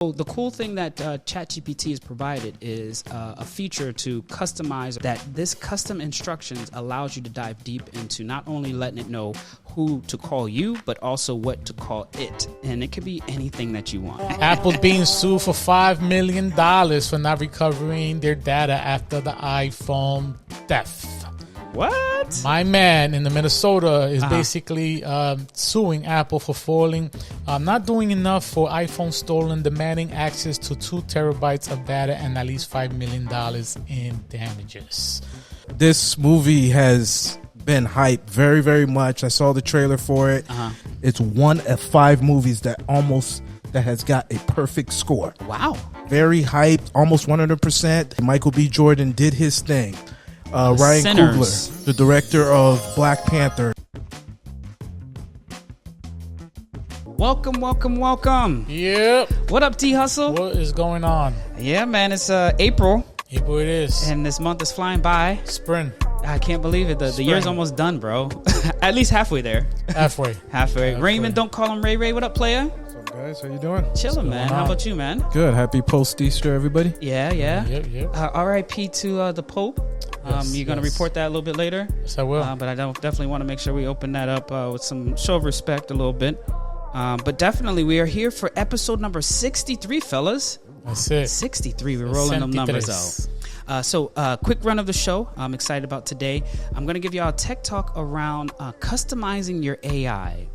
So the cool thing that ChatGPT has provided is a feature to customize that. This custom instructions allows you to dive deep into not only letting it know who to call you, but also what to call it. And it could be anything that you want. Apple's being sued for $5 million for not recovering their data after the iPhone theft. What? My man in the Minnesota is basically suing Apple for falling, not doing enough for iPhone stolen, demanding access to 2 terabytes of data and at least $5 million in damages. This movie has been hyped very, very much. I saw the trailer for it. It's one of 5 movies that has got a perfect score. Wow. Very hyped, almost 100%. Michael B. Jordan did his thing. Ryan Coogler, the director of Black Panther. Welcome. Yep. What up, D Hustle? What is going on? Yeah, man, it's April. April it is. And this month is flying by. Spring. I can't believe it. The year's almost done, bro. At least halfway there. Halfway. Raymond, don't call him Ray Ray. What up, player? What's up, guys? How you doing? Chilling, man. How about you, man? Good. Happy post-Easter, everybody. Yeah. Yep. R.I.P. to the Pope. You're going to report that a little bit later. Yes, I will. But I definitely want to make sure we open that up with some show of respect a little bit. But definitely, we are here for episode number 63, fellas. That's it. 63. We're rolling them numbers out. So, quick run of the show. I'm excited about today. I'm going to give y'all a tech talk around customizing your AI.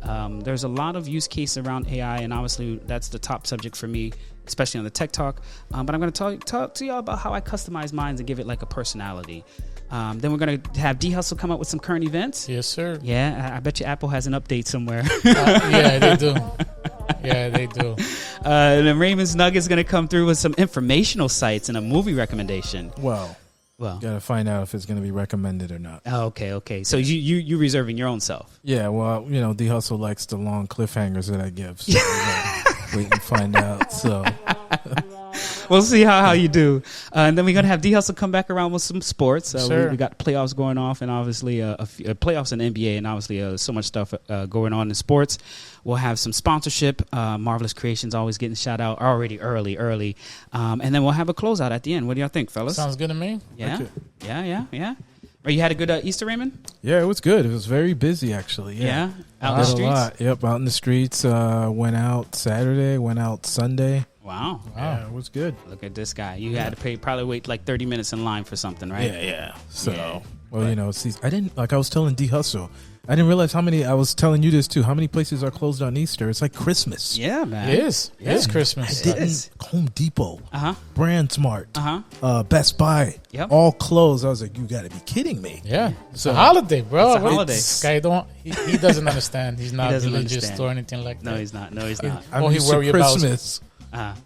There's a lot of use case around AI, and obviously that's the top subject for me, especially on the tech talk. But I'm going to talk to y'all about how I customize mine and give it like a personality. Then we're going to have D Hustle come up with some current events. Yes, sir. Yeah, I bet you Apple has an update somewhere. Yeah, they do. And then Raymond's Nugget's going to come through with some informational sites and a movie recommendation. Well, gotta find out if it's gonna be recommended or not. Oh, okay. So you reserving your own self? Yeah. Well, D Hustle likes the long cliffhangers that I give. So wait and find out. So we'll see how you do. And then we're gonna have D Hustle come back around with some sports. Sure. We got playoffs going off, and obviously playoffs in the NBA, and obviously so much stuff going on in sports. We'll have some sponsorship. Marvelous Creations always getting shout out already early. And then we'll have a closeout at the end. What do y'all think, fellas? Sounds good to me. Yeah. Or you had a good Easter, Raymond? Yeah, it was good. It was very busy, actually. Yeah. Out in the streets? A lot. Yep, out in the streets. Went out Saturday, went out Sunday. Wow. Yeah, it was good. Look at this guy. You had to probably wait like 30 minutes in line for something, right? Yeah. So, see, I didn't, like I was telling D Hustle, I didn't realize I was telling you this too, how many places are closed on Easter. It's like Christmas. Yeah, man. It is. Yeah. It is Christmas. I didn't. Home Depot, Brand Smart, Best Buy, all closed. I was like, you got to be kidding me. Yeah. It's a holiday, bro. It's a holiday. This guy he doesn't understand. He's not religious understand. or anything like that. No, he's not. I'm used to Christmas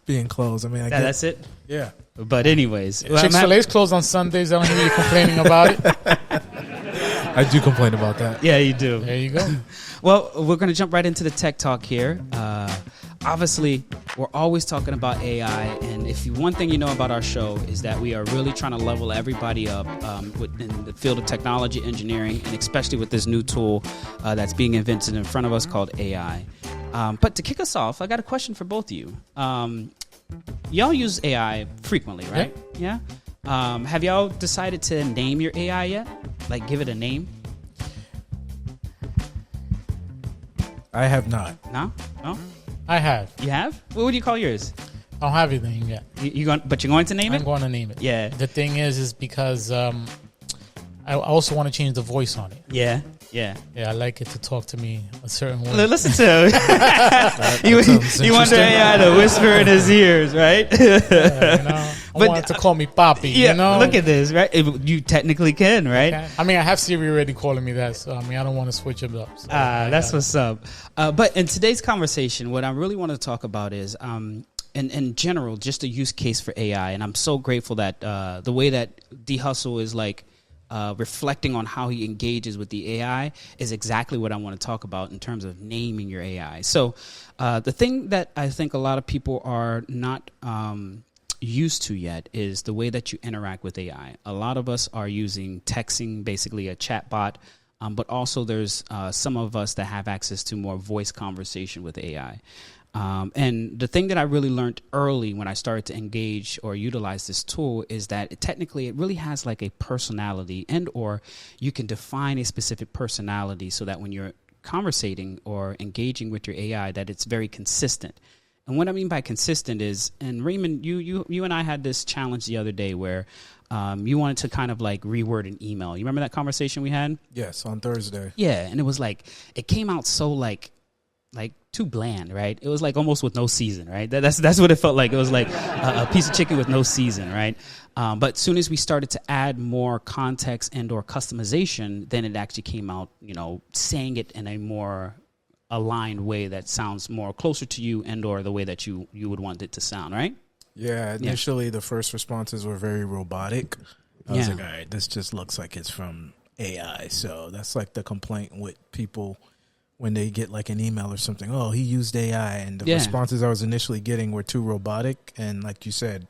being closed. I mean, that's it? Yeah. But anyways. Chick-fil-A is closed on Sundays. I don't hear you complaining about it. I do complain about that. Yeah, you do. There you go. Well, we're going to jump right into the tech talk here. Obviously, we're always talking about AI, and one thing you know about our show is that we are really trying to level everybody up in the field of technology, engineering, and especially with this new tool that's being invented in front of us called AI. But to kick us off, I got a question for both of you. Y'all use AI frequently, right? Yeah. Have y'all decided to name your AI yet? Like, give it a name? I have not. No? I have. You have? What would you call yours? I don't have anything yet. But you're going to name it? I'm going to name it. Yeah. The thing is because I also want to change the voice on it. Yeah. I like it to talk to me a certain way. Listen to him. You want the AI to whisper in his ears, right? I want it to call me Papi, Look at this, right? You technically can, right? Okay. I mean, I have Siri already calling me that, so I don't want to switch it up. So that's what's up. But in today's conversation, what I really want to talk about is, in general, just a use case for AI. And I'm so grateful that the way that D Hustle is like, reflecting on how he engages with the AI is exactly what I want to talk about in terms of naming your AI. So the thing that I think a lot of people are not used to yet is the way that you interact with AI. A lot of us are using texting, basically a chat bot, but also there's some of us that have access to more voice conversation with AI. And the thing that I really learned early when I started to engage or utilize this tool is that it really has like a personality, and or you can define a specific personality so that when you're conversating or engaging with your AI, that it's very consistent. And what I mean by consistent is, and Raymond, you and I had this challenge the other day where you wanted to kind of like reword an email. You remember that conversation we had? Yes, on Thursday. Yeah, and it was like, it came out so like too bland, right? It was like almost with no season, right? That's what it felt like. It was like a piece of chicken with no season, right? But as soon as we started to add more context and or customization, then it actually came out, saying it in a more aligned way that sounds more closer to you and or the way that you would want it to sound, right? Yeah, initially the first responses were very robotic. I was like, all right, this just looks like it's from AI. So that's like the complaint with people when they get like an email or something. Oh, he used AI. And the responses I was initially getting were too robotic. And like you said,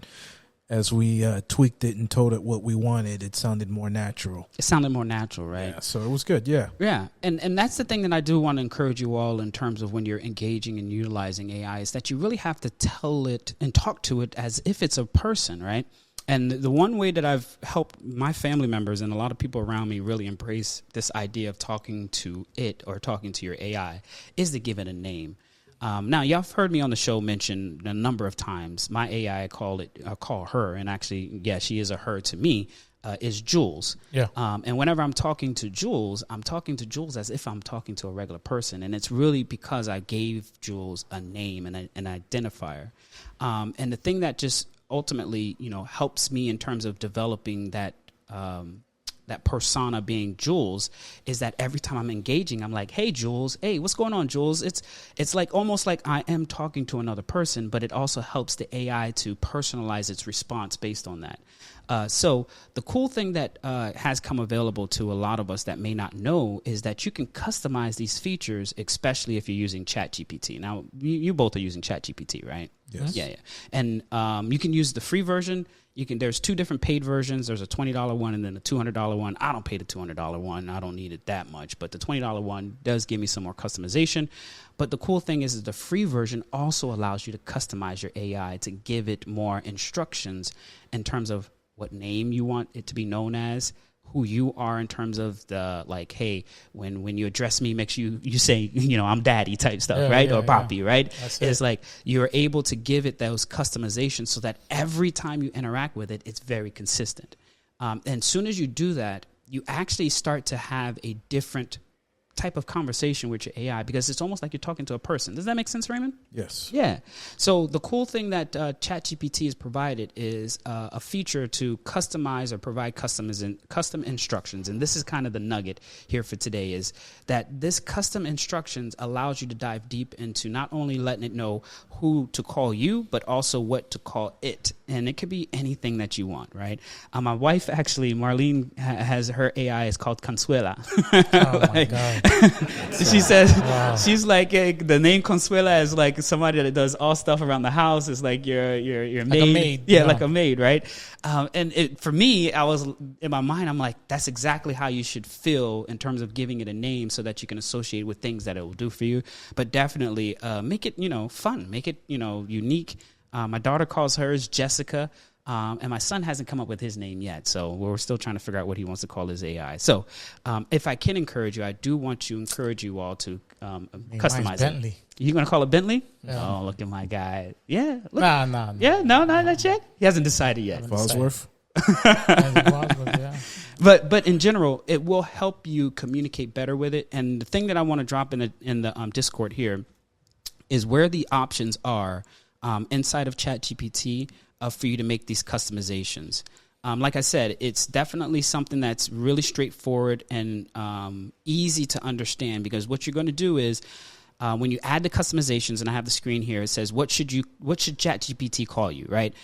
as we tweaked it and told it what we wanted, it sounded more natural. It sounded more natural, right? Yeah, so it was good, yeah. Yeah, and that's the thing that I do want to encourage you all in terms of when you're engaging and utilizing AI is that you really have to tell it and talk to it as if it's a person, right? And the one way that I've helped my family members and a lot of people around me really embrace this idea of talking to it or talking to your AI is to give it a name. Now, y'all have heard me on the show mention a number of times. My AI, I call her, and actually, yeah, she is a her to me, is Jules. Yeah. And whenever I'm talking to Jules as if I'm talking to a regular person. And it's really because I gave Jules a name and an identifier. And the thing that just ultimately, helps me in terms of developing that that persona being Jules is that every time I'm engaging, I'm like, hey, Jules, hey, what's going on, Jules? It's like almost like I am talking to another person, but it also helps the AI to personalize its response based on that. So the cool thing that has come available to a lot of us that may not know is that you can customize these features, especially if you're using ChatGPT. Now, you both are using ChatGPT, right? Yes. Yeah. And you can use the free version. There's two different paid versions. There's a $20 one and then a $200 one. I don't pay the $200 one. I don't need it that much. But the $20 one does give me some more customization. But the cool thing is the free version also allows you to customize your AI to give it more instructions in terms of what name you want it to be known as, who you are in terms of the, like, hey, when you address me, make sure you say, I'm daddy type stuff, right? Or papi, right? It's like you're able to give it those customizations so that every time you interact with it, it's very consistent. And as soon as you do that, you actually start to have a different type of conversation with your AI because it's almost like you're talking to a person. Does that make sense, Raymond? Yes. Yeah. So the cool thing that ChatGPT has provided is a feature to customize or provide custom instructions. And this is kind of the nugget here for today is that this custom instructions allows you to dive deep into not only letting it know who to call you, but also what to call it. And it could be anything that you want, right? My wife, actually, Marlene, has her AI is called Consuela. Oh, my God. She says, she's like, the name Consuela is like somebody that does all stuff around the house. It's like your maid. Like a maid. Yeah, like a maid, right? And for me, I was, in my mind, I'm like, that's exactly how you should feel in terms of giving it a name so that you can associate with things that it will do for you. But definitely make it, fun. Make it, unique. My daughter calls hers Jessica. And my son hasn't come up with his name yet, so we're still trying to figure out what he wants to call his AI. So if I can encourage you, I do want to encourage you all to customize it. Bentley. You going to call it Bentley? Yeah. Oh, look at my guy. Yeah. Look. Nah. Yeah, no, not yet. He hasn't decided yet. Bosworth. Yeah. But in general, it will help you communicate better with it. And the thing that I want to drop in the Discord here is where the options are inside of ChatGPT for you to make these customizations. Like I said, it's definitely something that's really straightforward and easy to understand because what you're going to do is when you add the customizations, and I have the screen here, it says, what should ChatGPT call you, right?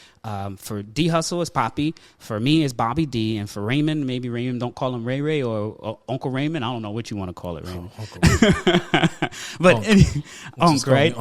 For D Hustle, it's Poppy. For me, it's Bobby D. And for Raymond, maybe Raymond, don't call him Ray Ray or Uncle Raymond. I don't know what you want to call it, Raymond. But Unc, right?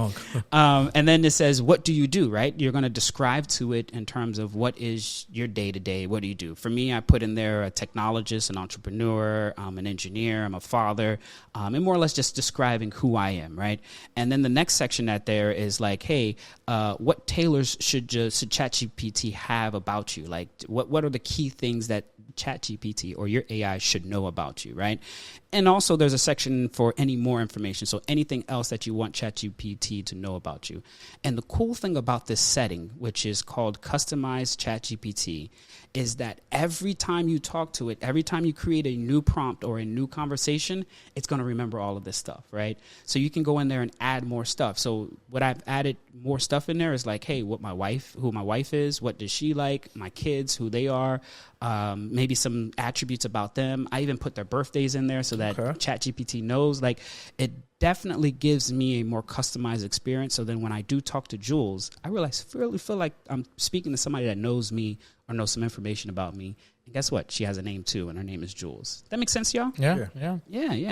And then it says, what do you do, right? You're going to describe to it in terms of what is your day-to-day. What do you do? For me, I put in there a technologist, an entrepreneur, an engineer, I'm a father, and more or less just describing who I am, right? right? And then the next section that there is like, hey, what tailors should ChatGPT have about you? Like, what are the key things that ChatGPT or your AI should know about you, right? And also there's a section for any more information. So anything else that you want ChatGPT to know about you. And the cool thing about this setting, which is called Customize ChatGPT, is that every time you talk to it, every time you create a new prompt or a new conversation, it's going to remember all of this stuff, right? So you can go in there and add more stuff. So what I've added more stuff in there is like, hey, who my wife is, what does she like, my kids, who they are, maybe some attributes about them. I even put their birthdays in there so that ChatGPT knows. Like, it definitely gives me a more customized experience. So then when I do talk to Jules, I really feel like I'm speaking to somebody that knows me or knows some information about me. And guess what? She has a name too, and her name is Jules. That makes sense, y'all? Yeah.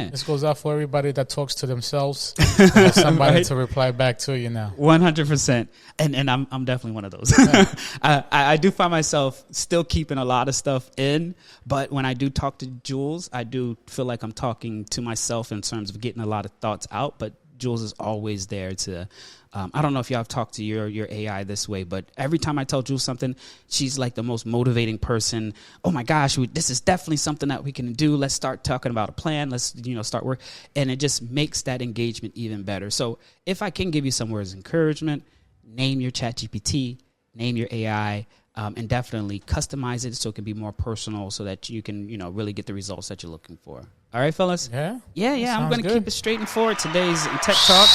This goes out for everybody that talks to themselves. Have somebody right? to reply back to you now. 100%. And I'm definitely one of those. Yeah. I do find myself still keeping a lot of stuff in, but when I do talk to Jules, I do feel like I'm talking to myself in terms of getting a lot of thoughts out, but Jules is always there to, I don't know if y'all have talked to your AI this way, but every time I tell Jules something, she's like the most motivating person. Oh my gosh, this is definitely something that we can do. Let's start talking about a plan. Let's, start work. And it just makes that engagement even better. So if I can give you some words of encouragement, name your ChatGPT, name your AI, and definitely customize it so it can be more personal so that you can, really get the results that you're looking for. All right, fellas? Yeah. Yeah. I'm going to keep it straight and forward. Today's Tech Talk.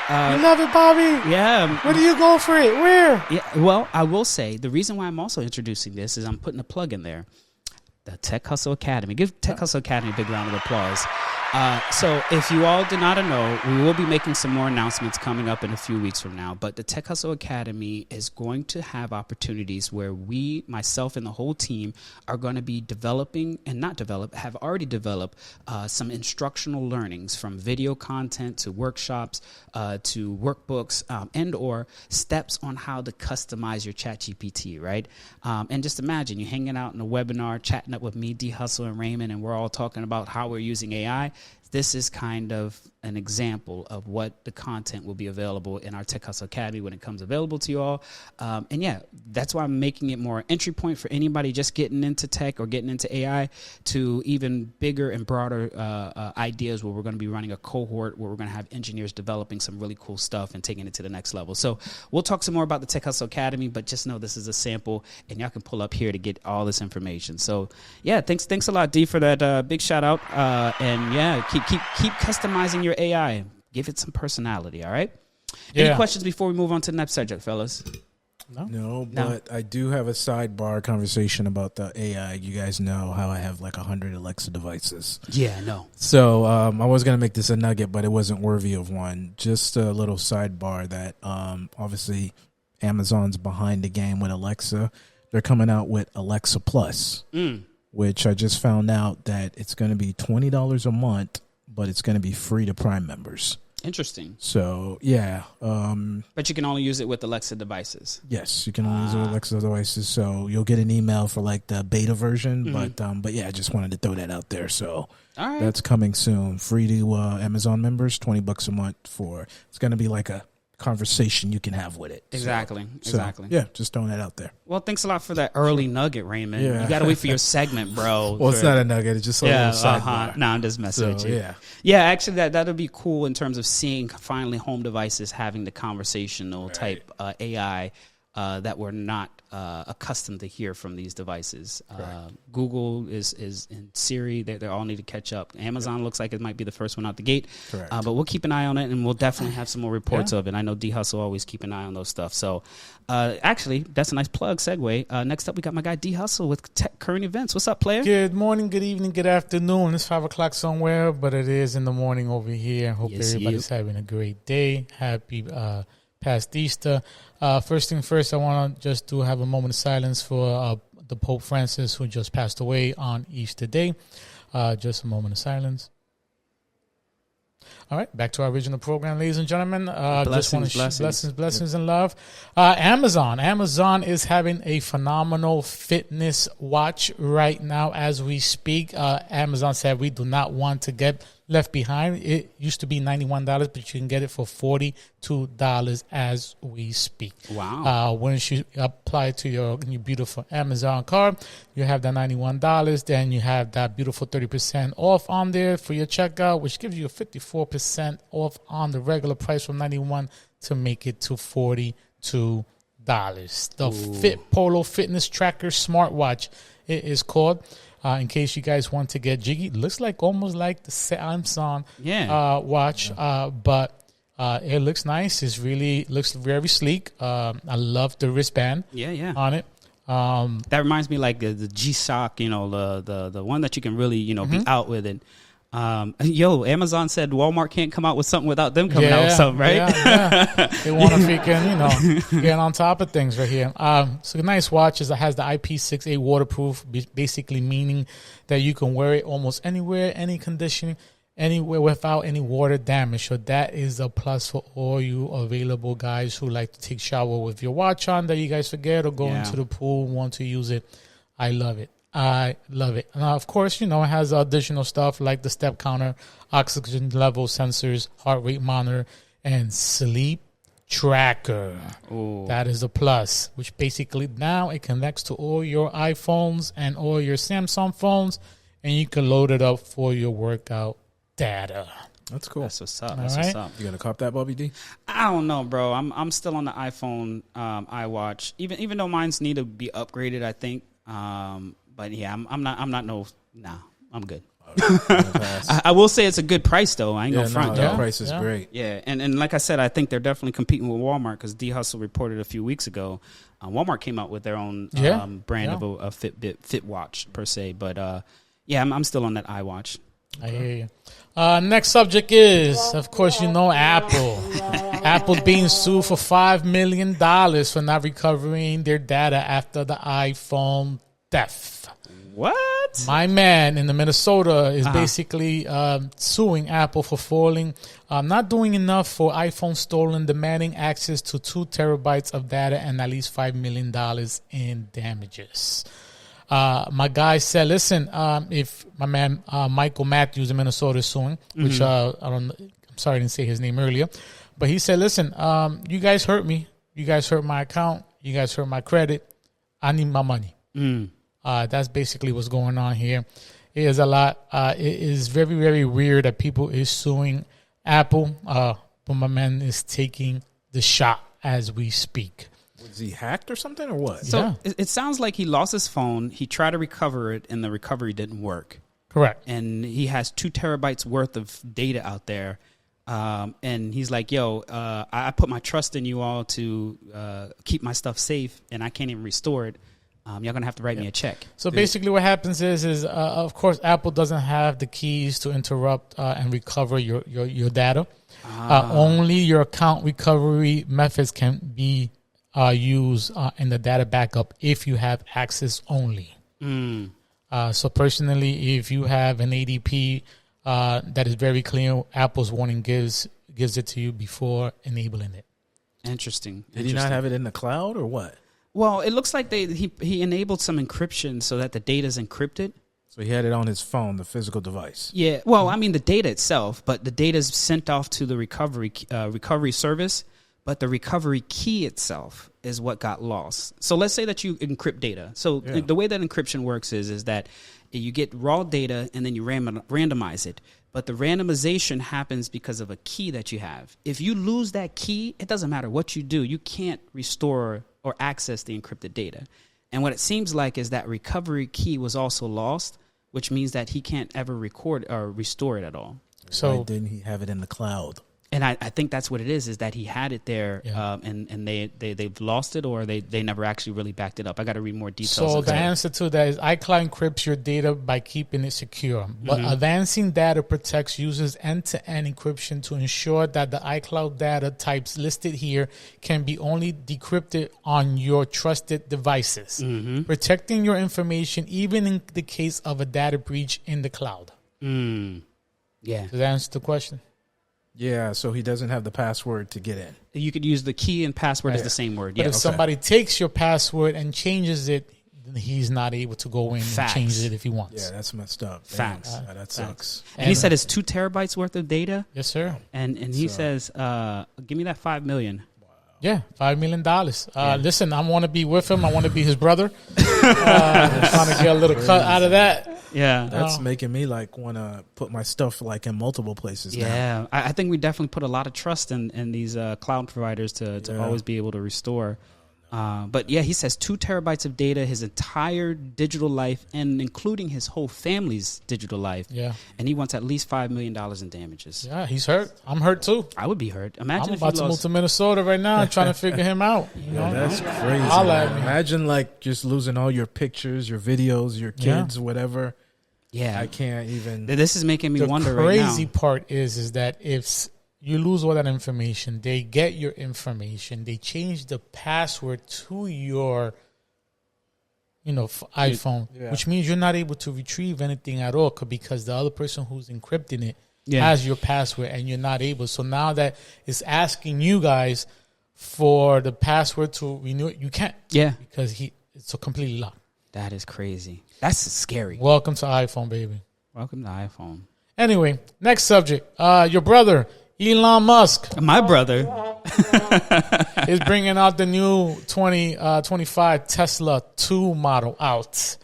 You love it, Bobby. Yeah. Where do you go for it? Where? Yeah. Well, I will say the reason why I'm also introducing this is I'm putting a plug in there. The Tech Hustle Academy. Give Tech Hustle Academy a big round of applause. So if you all did not know, we will be making some more announcements coming up in a few weeks from now. But the Tech Hustle Academy is going to have opportunities where we, myself and the whole team, are going to be have already developed some instructional learnings from video content to workshops to workbooks and or steps on how to customize your ChatGPT, right? And just imagine you hanging out in a webinar, chatting up with me, D Hustle, and Raymond, and we're all talking about how we're using AI. This is kind of an example of what the content will be available in our Tech Hustle Academy when it comes available to you all. And yeah, that's why I'm making it more entry point for anybody just getting into tech or getting into AI to even bigger and broader ideas where we're going to be running a cohort where we're going to have engineers developing some really cool stuff and taking it to the next level. So we'll talk some more about the Tech Hustle Academy, but just know this is a sample and y'all can pull up here to get all this information. So yeah, thanks a lot, D, for that big shout out. And yeah, keep customizing your AI. Give it some personality, all right? Yeah. Any questions before we move on to the next subject, fellas? No, but I do have a sidebar conversation about the AI. You guys know how I have like 100 Alexa devices. Yeah, I know. So I was going to make this a nugget, but it wasn't worthy of one. Just a little sidebar that obviously Amazon's behind the game with Alexa. They're coming out with Alexa Plus, which I just found out that it's going to be $20 a month, but it's going to be free to Prime members. Interesting. So, yeah. But you can only use it with Alexa devices. Yes, you can only use it with Alexa devices. So you'll get an email for like the beta version. But yeah, I just wanted to throw that out there. So that's coming soon. Free to Amazon members, $20 a month it's going to be like a conversation you can have with it. Exactly. Yeah, just throwing that out there. Well, thanks a lot for that early nugget, Raymond. Yeah. You got to wait for your segment, bro. Well, it's not a nugget. It's just a little sidebar. No, I'm just messing with you. Yeah, actually, that'll be cool in terms of seeing finally home devices having the conversational type AI that we're not accustomed to hear from these devices. Google is in Siri. They all need to catch up. Amazon looks like it might be the first one out the gate. But we'll keep an eye on it, and we'll definitely have some more reports of it. I know D Hustle always keep an eye on those stuff. So actually, that's a nice plug segue. Next up, we got my guy D Hustle with Tech Current Events. What's up, player? Good morning, good evening, good afternoon. It's 5 o'clock somewhere, but it is in the morning over here. Hope everybody's having a great day. Happy past Easter. First thing first, I want to just have a moment of silence for the Pope Francis, who just passed away on Easter Day. Just a moment of silence. All right, back to our original program, ladies and gentlemen. Blessings and love. Amazon is having a phenomenal fitness watch right now as we speak. Amazon said we do not want to get left behind. It used to be $91, but you can get it for $42 as we speak. Wow. Once you apply it to your beautiful Amazon card, you have that $91. Then you have that beautiful 30% off on there for your checkout, which gives you a 54% off on the regular price from $91 to make it to $42. The Fit Polo Fitness Tracker Smartwatch, it is called. In case you guys want to get jiggy, looks like almost like the Samsung watch, but it looks nice. It really looks very sleek. I love the wristband on it. That reminds me like the G-Shock, the one that you can really, be out with it. Amazon said Walmart can't come out with something without them coming out with something, right? Yeah. They want to freaking, get on top of things right here. So a nice watch is it has the IP68 waterproof, basically meaning that you can wear it almost anywhere, any condition, anywhere without any water damage. So that is a plus for all you available guys who like to take shower with your watch on that you guys forget or go into the pool, want to use it. I love it. Now, of course, it has additional stuff like the step counter, oxygen level sensors, heart rate monitor, and sleep tracker. Ooh. That is a plus, which basically now it connects to all your iPhones and all your Samsung phones, and you can load it up for your workout data. That's cool. That's what's up. What's up. You gonna cop that, Bobby D? I don't know, bro. I'm still on the iPhone iWatch, even though mine's need to be upgraded, I think. But yeah, I'm I'm good. I will say it's a good price though. I ain't gonna front. That price is great. Yeah, and like I said, I think they're definitely competing with Walmart because D Hustle reported a few weeks ago. Walmart came out with their own brand of a Fit watch per se. But I'm still on that iWatch. I hear you. Next subject is, of course, Apple. Apple's being sued for $5 million for not recovering their data after the iPhone theft. What? My man in the Minnesota is basically suing Apple for falling, not doing enough for iPhone stolen, demanding access to 2 terabytes of data and at least $5 million in damages. My guy said, listen, if my man Michael Matthews in Minnesota is suing, which I'm sorry I didn't say his name earlier, but he said, listen, you guys hurt me. You guys hurt my account. You guys hurt my credit. I need my money. That's basically what's going on here. It is a lot. It is very, very weird that people is suing Apple, but my man is taking the shot as we speak. Was he hacked or something or what? So it sounds like he lost his phone. He tried to recover it, and the recovery didn't work. Correct. And he has 2 terabytes worth of data out there. And he's like, I put my trust in you all to keep my stuff safe, and I can't even restore it. Y'all going to have to write me a check. So basically what happens is of course, Apple doesn't have the keys to interrupt and recover your data. Only your account recovery methods can be used in the data backup if you have access only. So personally, if you have an ADP that is very clear, Apple's warning gives it to you before enabling it. Interesting. Did he not have it in the cloud or what? Well, it looks like he enabled some encryption so that the data is encrypted. So he had it on his phone, the physical device. Yeah. Well, I mean the data itself, but the data is sent off to the recovery service. But the recovery key itself is what got lost. So let's say that you encrypt data. So the way that encryption works is that you get raw data and then you randomize it. But the randomization happens because of a key that you have. If you lose that key, it doesn't matter what you do. You can't restore or access the encrypted data. And what it seems like is that recovery key was also lost, which means that he can't ever record or restore it at all. So why didn't he have it in the cloud? And I think that's what it is that he had it there, and they've lost it, or they never actually really backed it up. I got to read more details. So the answer to that is iCloud encrypts your data by keeping it secure. But advancing data protects users end-to-end encryption to ensure that the iCloud data types listed here can be only decrypted on your trusted devices, protecting your information even in the case of a data breach in the cloud. Yeah. Does that answer the question? Yeah, so he doesn't have the password to get in. You could use the key and password as the same word. But Yeah. if somebody takes your password and changes it, then he's not able to go in and change it if he wants. Yeah, that's messed up. Facts. That sucks. And he said it's 2 terabytes worth of data. Yes, sir. And he says, give me that $5 million. Yeah, $5 million. Listen, I want to be with him. I want to be his brother. Trying to get a little cut out of that. Yeah, that's making me like want to put my stuff like in multiple places. Yeah, I think we definitely put a lot of trust in these cloud providers to always be able to restore. But yeah, he says 2 terabytes of data, his entire digital life, and including his whole family's digital life. Yeah, and he wants at least $5 million in damages. Yeah, he's hurt. I'm hurt too. I would be hurt. Imagine I'm if about to move to Minnesota right now, trying to figure him out. You know? That's crazy. Imagine like just losing all your pictures, your videos, your kids, whatever. Yeah, I can't even. This is making me wonder right now. The crazy part is that if you lose all that information, they get your information, they change the password to your, iPhone, which means you're not able to retrieve anything at all because the other person who's encrypting it has your password and you're not able. So now that it's asking you guys for the password to renew it, you can't. Yeah, because it's completely locked. That is crazy. That's scary. Welcome to iPhone, baby. Welcome to iPhone. Anyway, next subject. Your brother, Elon Musk. My brother. is bringing out the new 2025 Tesla 2 model out.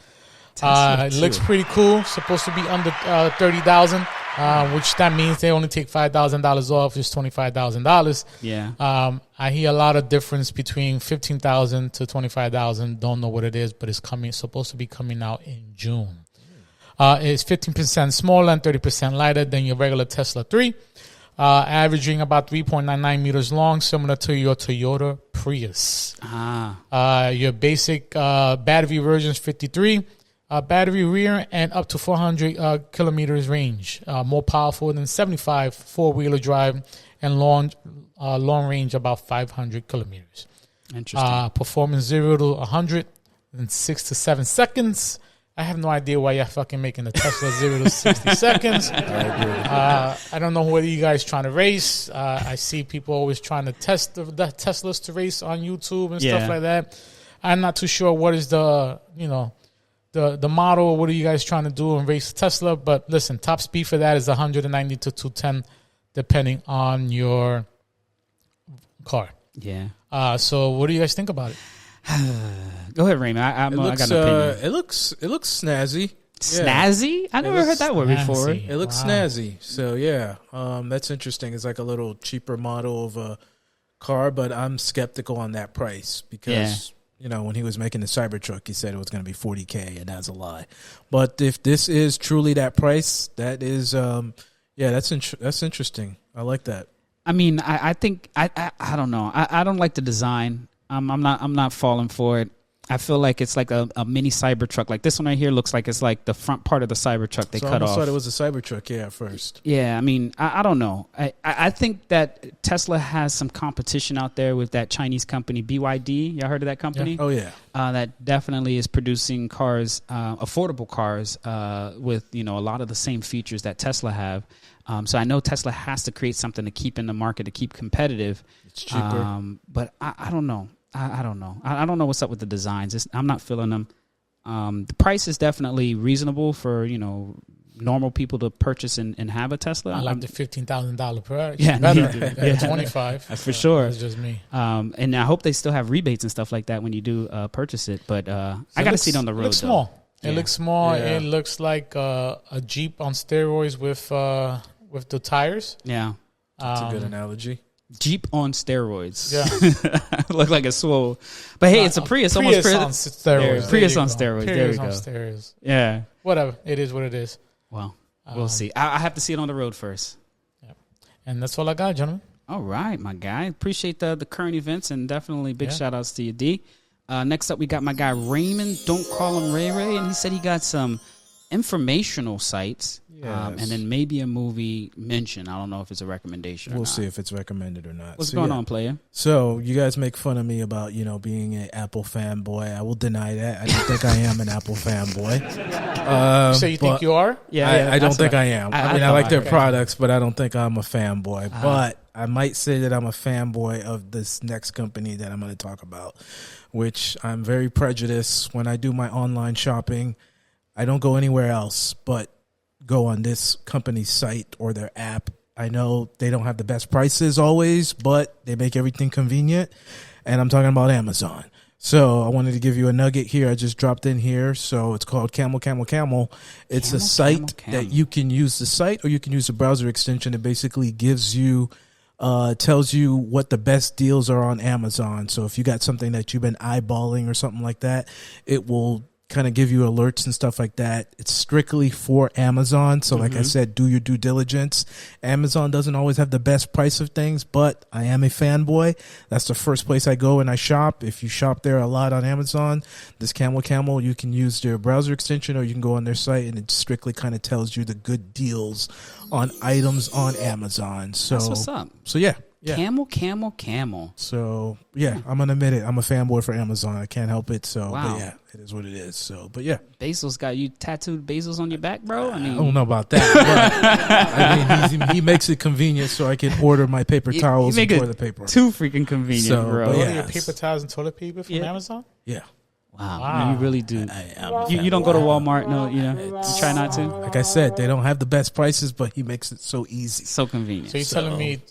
It looks pretty cool. Supposed to be under $30,000, which that means they only take $5,000 off. It's $25,000. Yeah. I hear a lot of difference between $15,000 to $25,000. Don't know what it is, but it's supposed to be coming out in June. It's 15% smaller and 30% lighter than your regular Tesla 3. Averaging about 3.99 meters long, similar to your Toyota Prius. Your basic battery version is 53. Battery rear and up to 400 kilometers range. More powerful than 75 four-wheeler drive and long range about 500 kilometers. Interesting. Performance 0 to 100 in 6 to 7 seconds. I have no idea why you're fucking making the Tesla 0 to 60 seconds. I don't know whether you guys trying to race. I see people always trying to test the Teslas to race on YouTube and stuff like that. I'm not too sure what is the model. What are you guys trying to do and race Tesla? But listen, top speed for that is 190 to 210, depending on your car. Yeah. So what do you guys think about it? Go ahead, Raymond. I got an opinion. It looks snazzy. Snazzy? I never heard that word before. It looks snazzy. So yeah, that's interesting. It's like a little cheaper model of a car, but I'm skeptical on that price because when he was making the Cybertruck, he said it was going to be $40K, and that's a lie. But if this is truly that price, that is that's interesting. I like that. I mean, I think I don't know. I don't like the design. I'm not falling for it. I feel like it's like a mini Cybertruck. Like this one right here looks like it's like the front part of the Cybertruck they cut off. I thought it was a Cybertruck, at first. Yeah, I mean, I don't know. I think that Tesla has some competition out there with that Chinese company, BYD. Y'all heard of that company? Yeah. Oh, yeah. That definitely is producing cars, affordable cars, with, a lot of the same features that Tesla have. So I know Tesla has to create something to keep in the market, to keep competitive. It's cheaper. But I don't know. I don't know. I don't know what's up with the designs. I'm not feeling them. The price is definitely reasonable for, normal people to purchase and have a Tesla. I like the $15,000 price. Yeah, better. 25 for sure. That's just me. And I hope they still have rebates and stuff like that when you do purchase it. But I got to see it on the road. It looks small. It looks small. Yeah. It looks like a Jeep on steroids with the tires. Yeah, that's a good analogy. Jeep on steroids. Yeah. Look like a swole. But hey, it's a Prius. Prius on steroids. Prius on steroids. Prius there we go. on steroids. Yeah. Whatever. It is what it is. Well, we'll see. I have to see it on the road first. Yeah. And that's all I got, gentlemen. All right, my guy. Appreciate the current events and definitely big shout outs to you, D. Next up, we got my guy Raymond. Don't call him Ray Ray. And he said he got some informational sites, Yes. and then maybe a movie mention. I don't know if it's a recommendation. We'll or not. see if it's recommended or not. What's going on, player? So you guys make fun of me about being an Apple fanboy. I will deny that. I don't think I am an Apple fanboy. So you think you are? Yeah, I don't think I am. I mean, I like their okay. products, but I don't think I'm a fanboy. But I might say that I'm a fanboy of this next company that I'm going to talk about, which I'm very prejudiced. When I do my online shopping, I don't go anywhere else but go on this company's site or their app. I know they don't have the best prices always, but they make everything convenient. And I'm talking about Amazon. So I wanted to give you a nugget here. I just dropped in here. So it's called Camel. It's a site that you can use the site, or you can use the browser extension. It basically gives you, tells you what the best deals are on Amazon. So if you got something that you've been eyeballing or something like that, it will kind of give you alerts and stuff like that. It's strictly for Amazon. So like I said, do your due diligence. Amazon doesn't always have the best price of things, but I am a fanboy. That's the first place I go and I shop. If you shop there a lot on Amazon, this Camel, you can use their browser extension, or you can go on their site, and it strictly kind of tells you the good deals on items on Amazon. So That's what's up. So yeah. Camel. So yeah, I'm gonna admit it. I'm a fanboy for Amazon. I can't help it. So Wow. but yeah, it is what it is. So but yeah, Bezos got you tattooed Bezos on your back, bro. I don't know about that. But I mean, he makes it convenient so I can order my paper towels and toilet paper. Too freaking convenient, So, bro. but Order yeah. your paper towels and toilet paper from Amazon? Yeah, Wow. Wow. You really do. I am a You don't go to fanboy. Walmart, no, you try not to. Like I said, they don't have the best prices, but he makes it so easy. So convenient. So you're telling me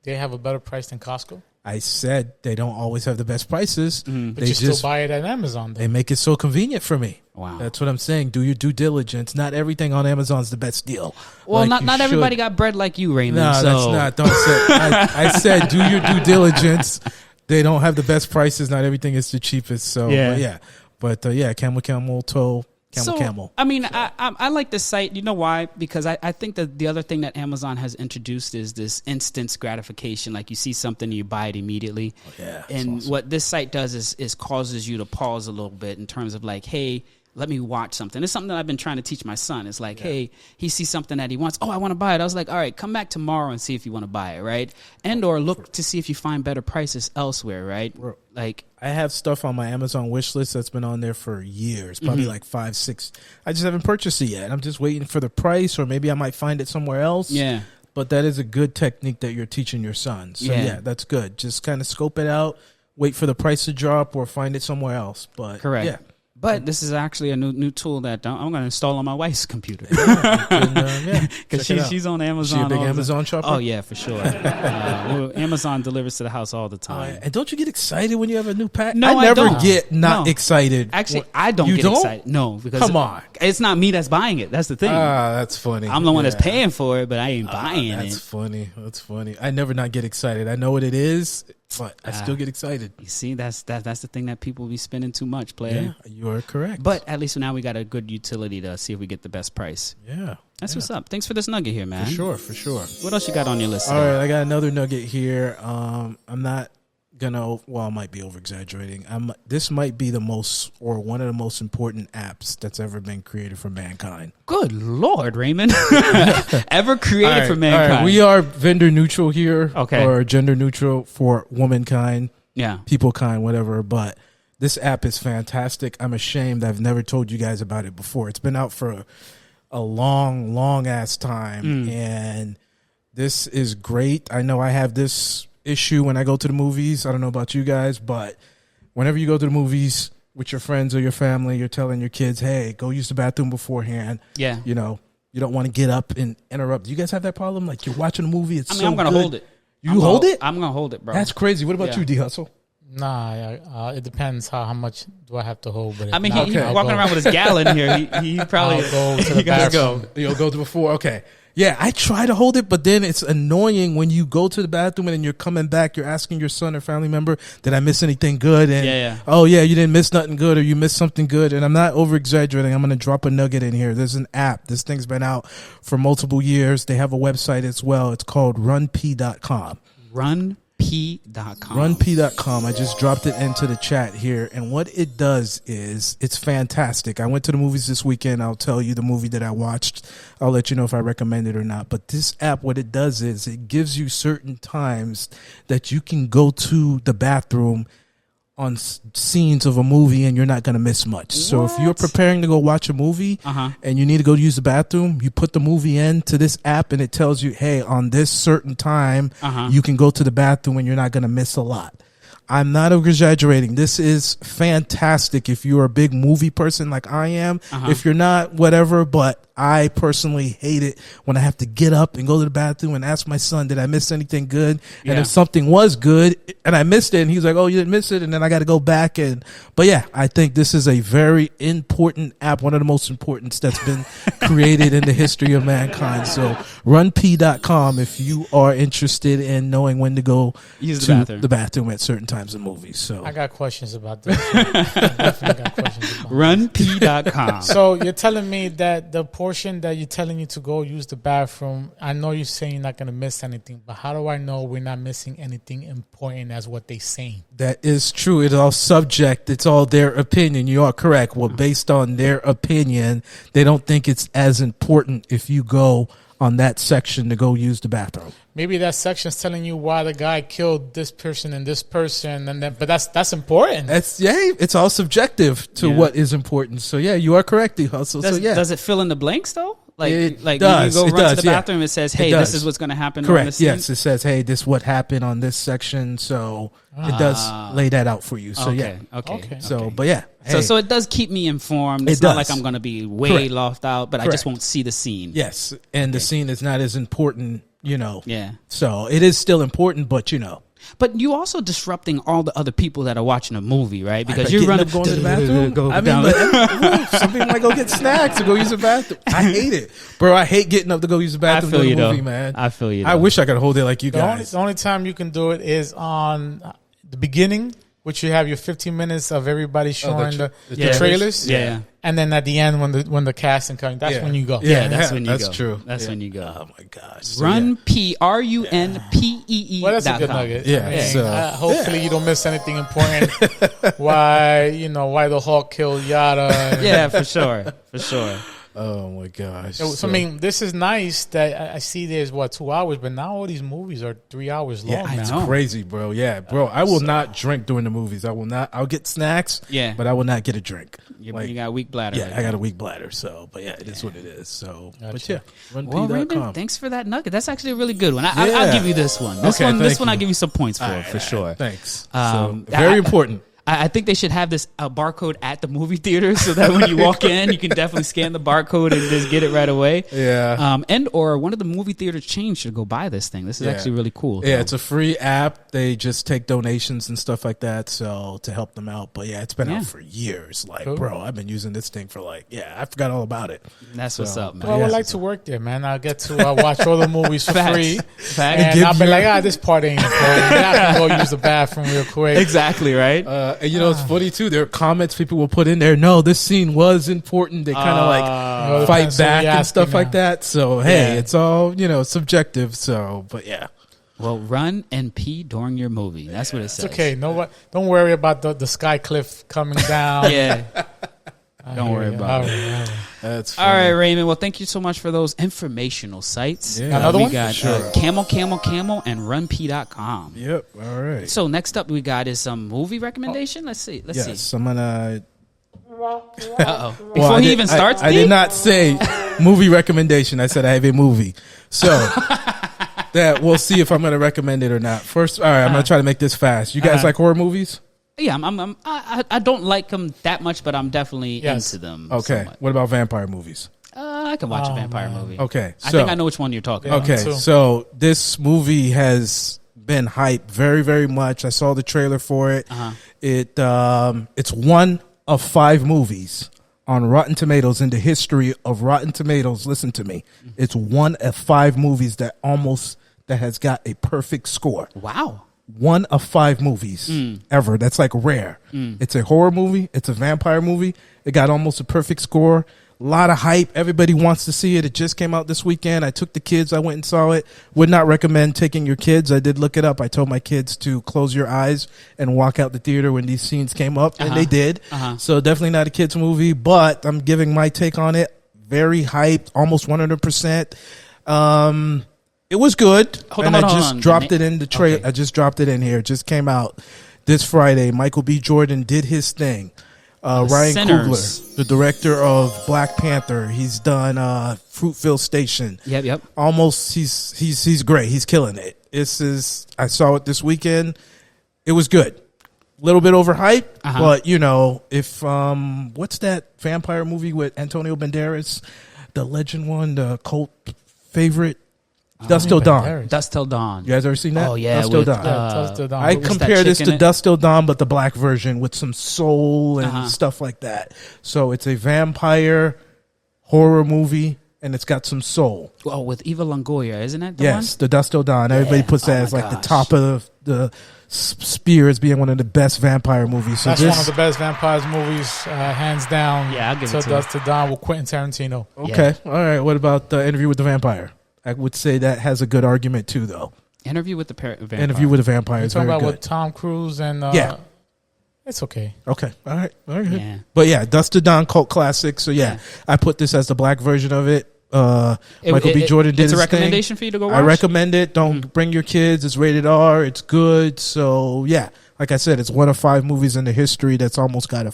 they have a better price than Costco? I said they don't always have the best prices. Mm-hmm. But They you just still buy it at Amazon, though. they make it so convenient for me. Wow. That's what I'm saying. Do your due diligence. Not everything on Amazon's the best deal. Well, Like you not everybody should. got bread like you, Raymond. No, so. that's not. Don't say. I said do your due diligence. They don't have the best prices. Not everything is the cheapest. So Yeah. but yeah, Camel, toe, Camel. I mean, I like this site. You know why? Because I think that the other thing that Amazon has introduced is this instant gratification. Like you see something, and you buy it immediately. Oh, yeah, And awesome. what this site does is causes you to pause a little bit in terms of like, hey, let me watch something. It's something that I've been trying to teach my son. It's like, hey, he sees something that he wants. Oh, I want to buy it. I was like, all right, come back tomorrow and see if you want to buy it, right? And or look to see if you find better prices elsewhere, right? Like, I have stuff on my Amazon wish list that's been on there for years, probably like 5, 6. I just haven't purchased it yet. I'm just waiting for the price, or maybe I might find it somewhere else. yeah. But that is a good technique that you're teaching your son. So Yeah. yeah, that's good. Just kind of scope it out, wait for the price to drop, or find it somewhere else. But Correct. yeah. But this is actually a new tool that I'm going to install on my wife's computer. Yeah, Because check it out. she's on She a Amazon. big all the- Amazon shopper? Oh, yeah, for sure. Well, Amazon delivers to the house all the time. And don't you get excited when you have a new pack? No, I never don't. get not No. excited. Actually, I don't You get don't? excited. No, because Come on. it's not me that's buying it. That's the thing. That's funny. I'm the one that's Yeah. paying for it, but I ain't buying That's it. funny. That's funny. I never not get excited. I know what it is, but I still get excited. You see, that's the thing that people be spending too much, player. Yeah, you are correct. But at least now we got a good utility to see if we get the best price. yeah, That's what's up. Thanks for this nugget here, man. for sure. What else you got on your list? All today? right, I got another nugget here. I'm not gonna. Well, I might be over exaggerating. This might be the most, or one of the most important apps that's ever been created for mankind. Good Lord, Raymond. Ever created All right, for mankind. all right, we are vendor neutral here, Okay. or gender neutral for womankind, Yeah. people kind, whatever. But this app is fantastic. I'm ashamed I've never told you guys about it before. It's been out for a long ass time, and this is great. I know I have this issue when I go to the movies. I don't know about you guys, but whenever you go to the movies with your friends or your family, you're telling your kids, hey, go use the bathroom beforehand. Yeah. You know, you don't want to get up and interrupt. Do you guys have that problem? Like you're watching a movie, it's I'm going to hold it. You hold it? I'm going to hold it, bro. That's crazy. What about Yeah. you, D Hustle? Nah, it depends how much do I have to hold. But I mean, if he's not, I'll walking go. around with his gallon here. He probably I'll go to the he gotta bathroom. go. You'll go to before. Okay. Yeah, I try to hold it, but then it's annoying when you go to the bathroom and then you're coming back. You're asking your son or family member, did I miss anything good? And Yeah. oh, yeah, you didn't miss nothing good, or you missed something good. And I'm not over exaggerating. I'm going to drop a nugget in here. There's an app. This thing's been out for multiple years. They have a website as well. It's called runp.com. Run runp.com. Runp.com. I just dropped it into the chat here. And what it does is it's fantastic. I went to the movies this weekend. I'll tell you the movie that I watched. I'll let you know if I recommend it or not. But this app, what it does is it gives you certain times that you can go to the bathroom on scenes of a movie and you're not going to miss much. So if you're preparing to go watch a movie and you need to go use the bathroom, you put the movie into this app and it tells you, hey, on this certain time, you can go to the bathroom and you're not going to miss a lot. I'm not exaggerating. This is fantastic if you're a big movie person like I am. If you're not, whatever, but I personally hate it when I have to get up and go to the bathroom and ask my son, did I miss anything good? And if something was good and I missed it and he's like, oh, you didn't miss it. And then I got to go back. But yeah, I think this is a very important app, one of the most important that's been created in the history of mankind. So runp.com if you are interested in knowing when to go use to the bathroom at certain times in movies. So I got questions about this. Definitely got questions about runp.com. So you're telling me that the portion that you're telling you to go use the bathroom, I know you're saying you're not going to miss anything, but how do I know we're not missing anything important as what they're saying? That is true. It's all subject. It's all their opinion. You are correct. Well, based on their opinion, they don't think it's as important if you go on that section to go use the bathroom. Maybe that section's telling you why the guy killed this person and this person, and then, but that's important. It's all subjective to what is important. So yeah, you are correct, D-Hustle. Does it fill in the blanks though? It like does. when you go run to the Yeah. bathroom, it says, "Hey, this is what's going to happen." Correct. On this scene? Yes, it says, "Hey, this is what happened on this section." So it does lay that out for you. So okay. So, but yeah. So it does keep me informed. It's not like I'm going to be way lost out, but I just won't see the scene. Yes, and the scene is not as important, Yeah. So it is still important, but But you also disrupting all the other people that are watching a movie, right? Because you're running going to the bathroom. Some people might go get snacks or go use the bathroom. I hate it, bro. I hate getting up to go use the bathroom to the movie, man. I feel you. I wish I could hold it like you guys. The only time you can do it is on the beginning, which you have your 15 minutes of everybody showing the trailers. Yeah. And then at the end, when the casting comes, that's when you go. Yeah, that's when you go. That's true. That's when you go. Oh my gosh. Runpee, RUNPEE. Well, that's a good nugget. Yeah. I mean, So, hopefully you don't miss anything important. why the Hawk killed Yada. Yeah, for sure. For sure. Oh my gosh. So, I mean, this is nice that I see there's 2 hours, but now all these movies are 3 hours long. Yeah, it's now. crazy, bro. Yeah, bro. I will not drink during the movies. I will not. I'll get snacks. Yeah. But I will not get a drink. You got a weak bladder. Yeah, I got a weak bladder. So, but yeah, it is what it is. So, but yeah, Well, runp.com. Raymond, thanks for that nugget. That's actually a really good one. I'll give you this one. This one I'll give you some points for sure. Thanks. Very important. I think they should have this barcode at the movie theater so that when you walk in, you can definitely scan the barcode and just get it right away. Yeah. Or one of the movie theater chains should go buy this thing. This is actually really cool. Yeah, it's a free app. They just take donations and stuff like that, so to help them out. But yeah, it's been out for years. Bro, I've been using this thing for I forgot all about it. That's what's up, man. Well, I would like to work there, man. I'll get to watch all the movies for free. Facts. And I'll be like, this part ain't important. Then I can go use the bathroom real quick. Exactly, right? And it's funny too. There are comments people will put in there. No, this scene was important. They kind of fight back and stuff like that. So hey, it's all subjective. So, but yeah. Well, run and pee during your movie. That's what it says. It's okay. Don't worry about the sky cliff coming down. Yeah. Don't worry about it. That's funny. All right, Raymond. Well, thank you so much for those informational sites. Yeah. Another we one? got Sure. Camel, and runp.com. Yep. All right. So next up we got is some movie recommendation. Let's see. Yes, I'm gonna. Uh-oh. Before he even starts, I did not say movie recommendation. I said I have a movie. So that we'll see if I'm going to recommend it or not. First, all right, I'm going to try to make this fast. You guys like horror movies? Yeah, I don't like them that much, but I'm definitely into them. Okay. somewhat. What about vampire movies? I can watch a vampire movie. Okay. I think I know which one you're talking about. Okay. too. So this movie has been hyped very, very much. I saw the trailer for it. It's one of 5 movies on Rotten Tomatoes in the history of Rotten Tomatoes. Listen to me. It's one of 5 movies that has got a perfect score. Wow. One of 5 movies ever. That's rare. It's a horror movie. It's a vampire movie. It got almost a perfect score. A lot of hype. Everybody wants to see it. It just came out this weekend. I took the kids. I went and saw it. Would not recommend taking your kids. I did look it up. I told my kids to close your eyes and walk out the theater when these scenes came up, and they did. So definitely not a kids movie, but I'm giving my take on it. Very hyped, almost 100%. It was good. I just dropped it in the trailer. Okay. I just dropped it in here. It just came out this Friday. Michael B. Jordan did his thing. Ryan Coogler, the director of Black Panther, he's done Fruitvale Station. Yep. Almost, he's great. He's killing it. I saw it this weekend. It was good. A little bit overhyped, but if what's that vampire movie with Antonio Banderas, the legend one, the cult favorite? Dusk Till Dawn. Dusk Till Dawn. You guys ever seen that? Oh, yeah. Dusk Till Dawn. Dusk Till Dawn. I compare this to Dusk Till Dawn, but the black version with some soul and stuff like that. So it's a vampire horror movie, and it's got some soul. Oh, with Eva Longoria, isn't it? Yes, the Dusk Till Dawn. Everybody puts that as like the top of the spear as being one of the best vampire movies. So that's one of the best vampires movies, hands down. Yeah, I'll give it to Dusk Till Dawn with Quentin Tarantino. Okay, all right. What about the Interview with the Vampire? I would say that has a good argument too, though. Interview with the Vampire. Interview with the Vampire is very very good. good. With Tom Cruise and it's okay. Okay, all right. Yeah. But yeah, Dusk Till Dawn cult classic. So yeah, I put this as the black version of it. Michael B. Jordan did his thing. It's a recommendation for you to go watch? I recommend it. Don't bring your kids. It's rated R. It's good. So yeah, like I said, it's one of 5 movies in the history that's almost got a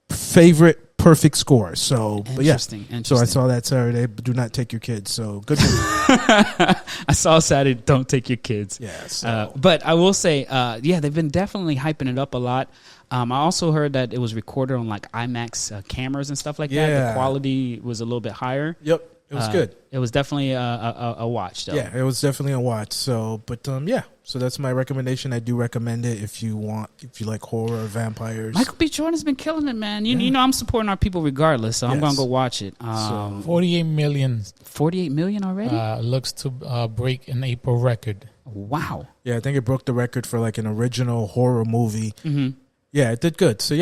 favorite perfect score. So, but yeah. Interesting. So I saw that Saturday. But do not take your kids. So good movie. I saw Saturday. Don't take your kids. Yeah. So. But I will say, they've been definitely hyping it up a lot. I also heard that it was recorded on like IMAX cameras and stuff like that. The quality was a little bit higher. Yep. It was good. It was definitely a watch, though. Yeah, it was definitely a watch. So, but yeah. So that's my recommendation. I do recommend it if you like horror or vampires. Michael B. Jordan's been killing it, man. You know I'm supporting our people regardless, so I'm gonna go watch it. 48 million. 48 million already? Looks to break an April record. Wow. Yeah, I think it broke the record for like an original horror movie. Mm-hmm. Yeah, it did good. So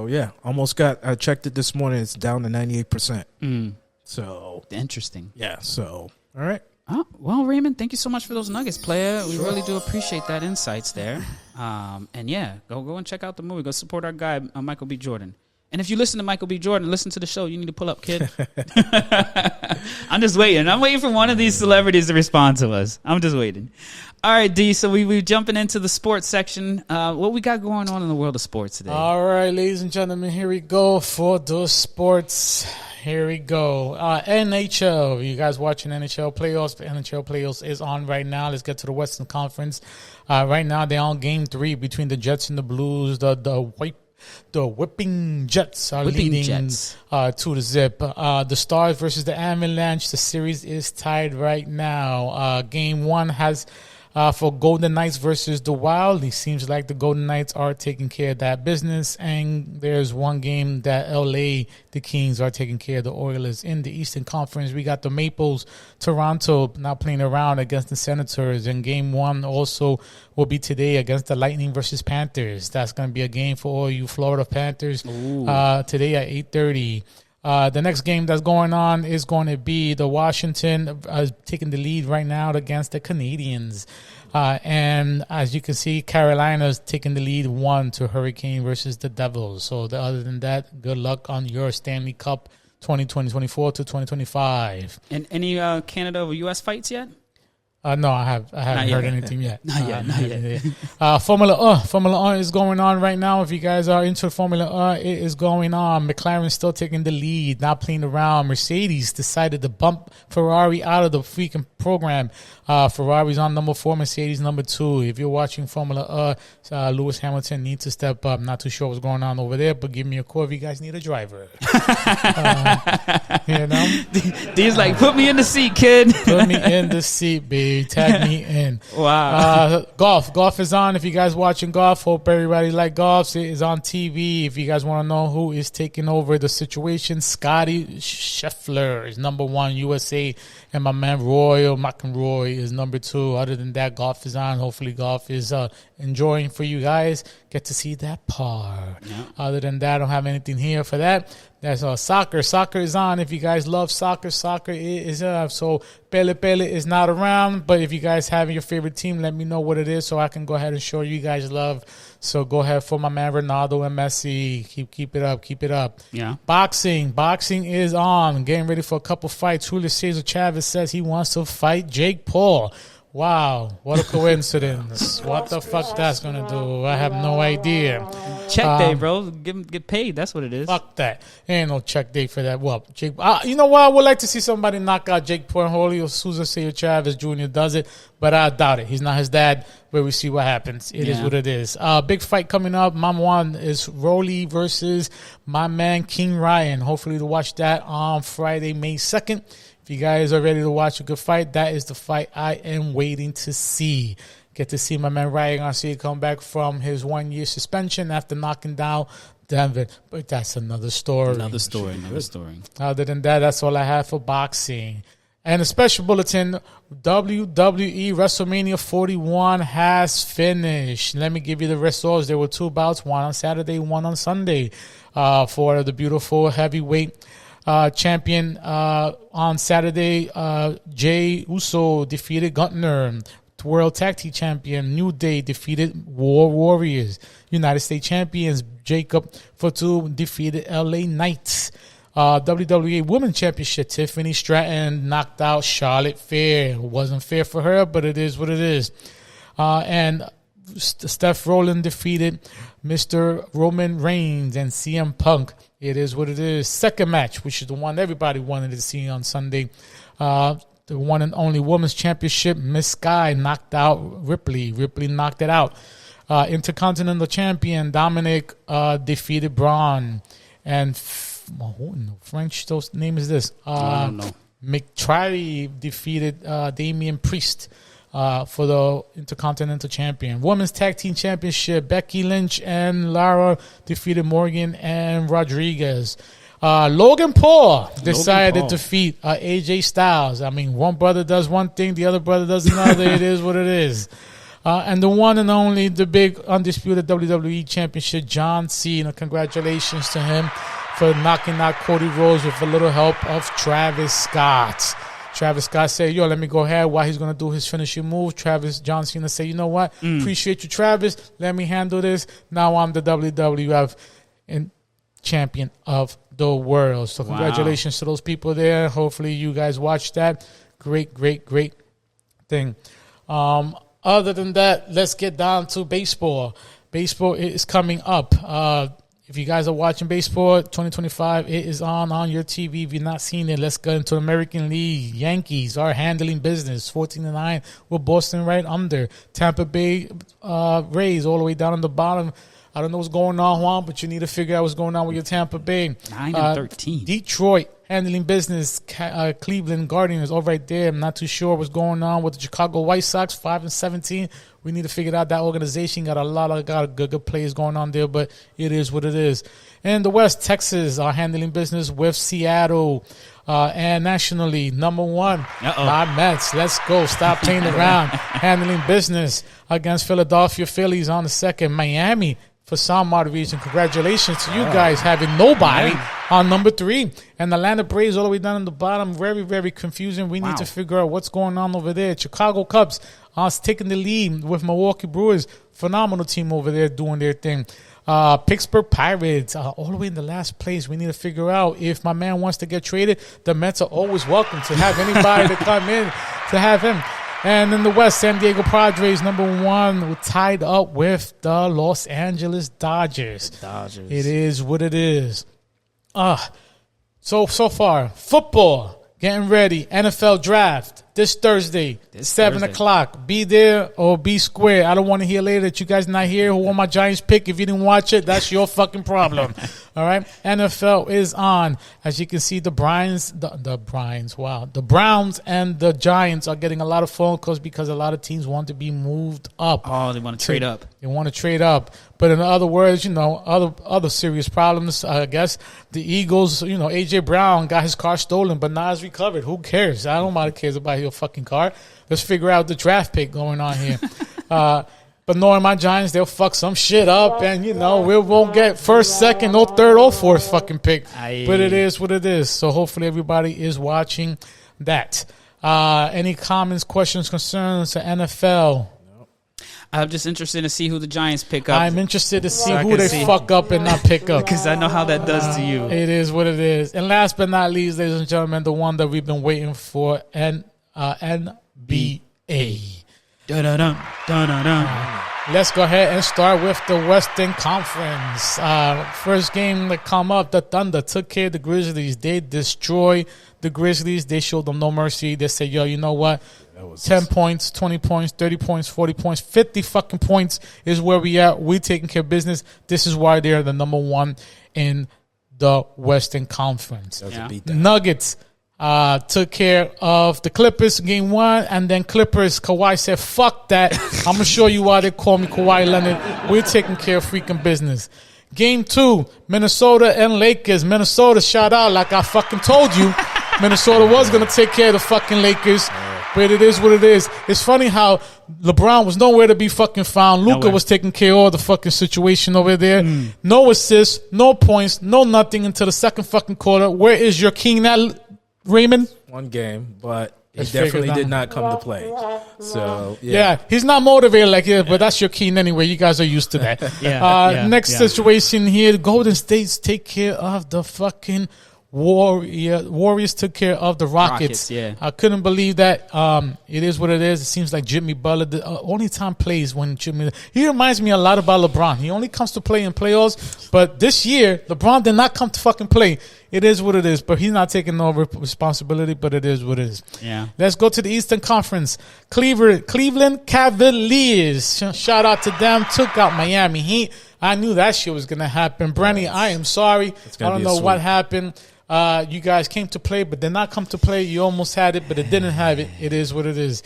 yeah, almost I checked it this morning. It's down to 98%. So interesting. Yeah. So all right. Oh, well, Raymond, thank you so much for those nuggets, player. We really do appreciate that insights there. And yeah, go and check out the movie. Go support our guy, Michael B. Jordan. And if you listen to Michael B. Jordan, listen to the show. You need to pull up, kid. I'm just waiting. I'm waiting for one of these celebrities to respond to us. I'm just waiting. All right, D. So we're jumping into the sports section. What we got going on in the world of sports today? All right, ladies and gentlemen, here we go for the sports. Here we go. NHL. You guys watching NHL playoffs? The NHL playoffs is on right now. Let's get to the Western Conference. Right now, they're on Game 3 between the Jets and the Blues. The whipping Jets are leading 2-0. The Stars versus the Avalanche. The series is tied right now. Game 1 has for Golden Knights versus the Wild. It seems like the Golden Knights are taking care of that business. And there's one game that LA, the Kings, are taking care of the Oilers. In the Eastern Conference, we got the Maples, Toronto, not playing around against the Senators. And game 1 also will be today against the Lightning versus Panthers. That's going to be a game for all you Florida Panthers today at 8:30. The next game that's going on is going to be the Washington taking the lead right now against the Canadiens. And as you can see, Carolina's taking the lead 1 to Hurricane versus the Devils. So other than that, good luck on your Stanley Cup 2024 to 2025. And any Canada or U.S. fights yet? No, I haven't heard anything yet. Not yet. Formula E is going on right now. If you guys are into Formula E, it is going on. McLaren's still taking the lead, not playing around. Mercedes decided to bump Ferrari out of the freaking program. Ferrari's on number 4, Mercedes number 2. If you're watching Formula E, Lewis Hamilton needs to step up. Not too sure what's going on over there, but give me a call if you guys need a driver. D's like, put me in the seat, kid. Put me in the seat, babe. Tag me in. Wow. Golf is on. If you guys watching golf, hope everybody like golf. It is on TV. If you guys want to know who is taking over the situation, Scotty Scheffler is number 1 USA, and my man Roy McIlroy is number 2. Other than that, golf is on. Hopefully golf is enjoying for you guys. Get to see that par. Yeah. Other than that, I don't have anything here for that. That's soccer. Soccer is on. If you guys love soccer, soccer is so Pele is not around. But if you guys have your favorite team, let me know what it is so I can go ahead and show you guys love. So go ahead for my man Ronaldo and Messi. Keep it up. Keep it up. Yeah. Boxing is on. Getting ready for a couple fights. Julio Cesar Chavez says he wants to fight Jake Paul. Wow, what a coincidence. What the fuck that's going to do? I have no idea. Check day, bro. Get paid. That's what it is. Fuck that. Ain't no check day for that. Well, Jake, you know what? I would like to see somebody knock out Jake Paul. Julio Cesar Chavez Jr. does it, but I doubt it. He's not his dad, but we see what happens. It is what it is. Big fight coming up. My one is Rolly versus my man King Ryan. Hopefully to watch that on Friday, May 2nd. If you guys are ready to watch a good fight, that is the fight I am waiting to see. Get to see my man Ryan Garcia come back from his 1-year suspension after knocking down Denver. But that's another story. Another story. Other than that, that's all I have for boxing. And a special bulletin, WWE WrestleMania 41 has finished. Let me give you the results. There were 2 bouts, one on Saturday, one on Sunday, for the beautiful heavyweight champion. On Saturday, Jey Uso defeated Gunther. World Tag Team Champion New Day defeated War Warriors. United States Champions Jacob Fatu defeated LA Knights. WWE Women's Championship Tiffany Stratton knocked out Charlotte Flair. It wasn't fair for her, but it is what it is. And Steph Rollins defeated Mr. Roman Reigns and CM Punk. It is what it is. Second match, which is the one everybody wanted to see on Sunday. The one and only Women's Championship, Miss Sky knocked out Ripley. Ripley knocked it out. Intercontinental Champion Dominic defeated Braun. And who in the French name is this? I don't know. McTry defeated Damian Priest for the Intercontinental Champion. Women's Tag Team Championship, Becky Lynch and Lara defeated Morgan and Rodriguez. Logan Paul decided to defeat AJ Styles. I mean, one brother does one thing, the other brother does another. It is what it is. And the one and only, the big undisputed WWE Championship, John Cena. Congratulations to him for knocking out Cody Rhodes with a little help of Travis Scott. Travis Scott said, let me go ahead while he's going to do his finishing move. John Cena said, you know what? Appreciate you, Travis. Let me handle this. Now I'm the WWF champion of the world. So congratulations to those people there. Hopefully you guys watched that. Great thing. Other than that, let's get down to baseball. Baseball is coming up. If you guys are watching baseball, 2025, it is on your TV. If you're not seeing it, let's go into American League. Yankees are handling business, 14-9 with Boston right under. Tampa Bay Rays all the way down on the bottom. I don't know what's going on, Juan, but you need to figure out what's going on with your Tampa Bay. 9-13. Detroit handling business. Cleveland Guardians all right there. I'm not too sure what's going on with the Chicago White Sox, 5-17. We need to figure out that organization. Got a lot of good players going on there, but it is what it is. In the West, Texas are handling business with Seattle. And nationally, number one, my Mets. Let's go. Stop playing around. Handling business against Philadelphia Phillies on the second. Miami, for some odd reason, congratulations to you guys having nobody on number 3. And Atlanta Braves all the way down on the bottom. Very, very confusing. We need to figure out what's going on over there. Chicago Cubs taking the lead with Milwaukee Brewers. Phenomenal team over there doing their thing. Pittsburgh Pirates all the way in the last place. We need to figure out if my man wants to get traded. The Mets are always welcome to have anybody to come in to have him. And in the West, San Diego Padres, number 1, tied up with the Los Angeles Dodgers. It is what it is. So far, football, getting ready. NFL draft this Thursday, 7 o'clock. Be there or be square. I don't want to hear later that you guys not here who want my Giants pick. If you didn't watch it, that's your fucking problem. All right? NFL is on. As you can see, the Browns and the Giants are getting a lot of phone calls because a lot of teams want to be moved up. Oh, they want to trade up. They want to trade up. But in other words, other serious problems, I guess. The Eagles, A.J. Brown got his car stolen, but now it's recovered. Who cares? I don't know who cares about your fucking car. Let's figure out the draft pick going on here. But knowing my Giants, they'll fuck some shit up, and we won't get first, second, or third, or fourth fucking pick. But it is what it is. So hopefully everybody is watching that. Any comments, questions, concerns to NFL? I'm just interested to see who the Giants pick up. I'm interested to see who they fuck up and not pick up. Because I know how that does to you. It is what it is. And last but not least, ladies and gentlemen, the one that we've been waiting for, NBA. Dun-dun-dun, dun-dun-dun. Let's go ahead and start with the Western Conference. First game to come up, the Thunder took care of the Grizzlies. They destroy the Grizzlies. They showed them no mercy. They said, yo, you know what? 10 points, 20 points, 30 points, 40 points, 50 fucking points is where we at. We taking care of business. This is why they're the number one in the Western Conference. Nuggets took care of the Clippers game 1, and then Clippers, Kawhi said, fuck that. I'm going to show you why they call me Kawhi Leonard. We're taking care of freaking business. Game 2, Minnesota and Lakers. Minnesota, shout out like I fucking told you. Minnesota was going to take care of the fucking Lakers. But it is what it is. It's funny how LeBron was nowhere to be fucking found. Luka was taking care of all the fucking situation over there. No assists, no points, no nothing until the second fucking quarter. Where is your king at, Raymond? One game, but he definitely did not come to play. So, yeah, he's not motivated like it, but that's your king anyway. You guys are used to that. Next situation here, Golden State's take care of the fucking Warriors took care of the Rockets. I couldn't believe that. It is what it is. It seems like Jimmy Butler, the only time plays when he reminds me a lot about LeBron. He only comes to play in playoffs, but this year, LeBron did not come to fucking play. It is what it is, but he's not taking no responsibility, but it is what it is. Yeah. Let's go to the Eastern Conference. Cleveland Cavaliers. Shout out to them. Took out Miami Heat. I knew that shit was going to happen. Brenny, I am sorry. I don't know what happened. You guys came to play, but did not come to play. You almost had it, but it didn't have it. It is what it is.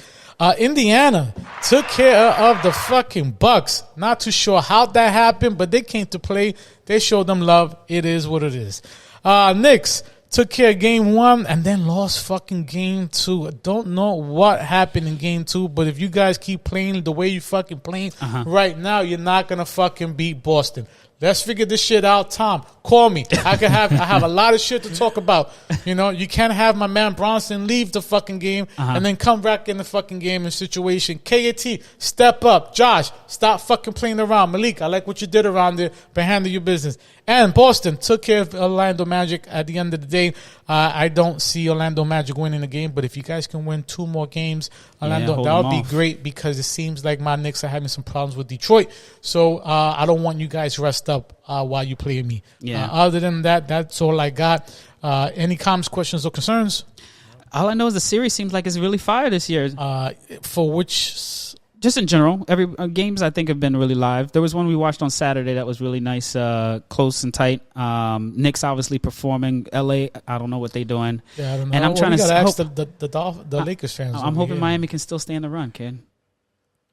Indiana took care of the fucking Bucks. Not too sure how that happened, but they came to play. They showed them love. It is what it is. Knicks took care of game 1 and then lost fucking game 2. I don't know what happened in game 2, but if you guys keep playing the way you fucking playing right now, you're not going to fucking beat Boston. Let's figure this shit out. Tom, call me. I have a lot of shit to talk about. You can't have my man Bronson leave the fucking game and then come back in the fucking game and situation. KAT, step up. Josh, stop fucking playing around. Malik, I like what you did around there, but handle your business. And Boston took care of Orlando Magic at the end of the day. I don't see Orlando Magic winning the game, but if you guys can win 2 more games, Orlando, that would be great because it seems like my Knicks are having some problems with Detroit. So I don't want you guys rest up while you play me. Other than that, that's all I got. Any comments, questions, or concerns? All I know is the series seems like it's really fire this year. For which? Just in general, every games I think have been really live. There was one we watched on Saturday that was really nice, close and tight. Knicks obviously performing. LA, I don't know what they're doing. Yeah, I don't know. And I'm trying to ask the Lakers fans. I'm hoping Miami can still stay in the run, kid.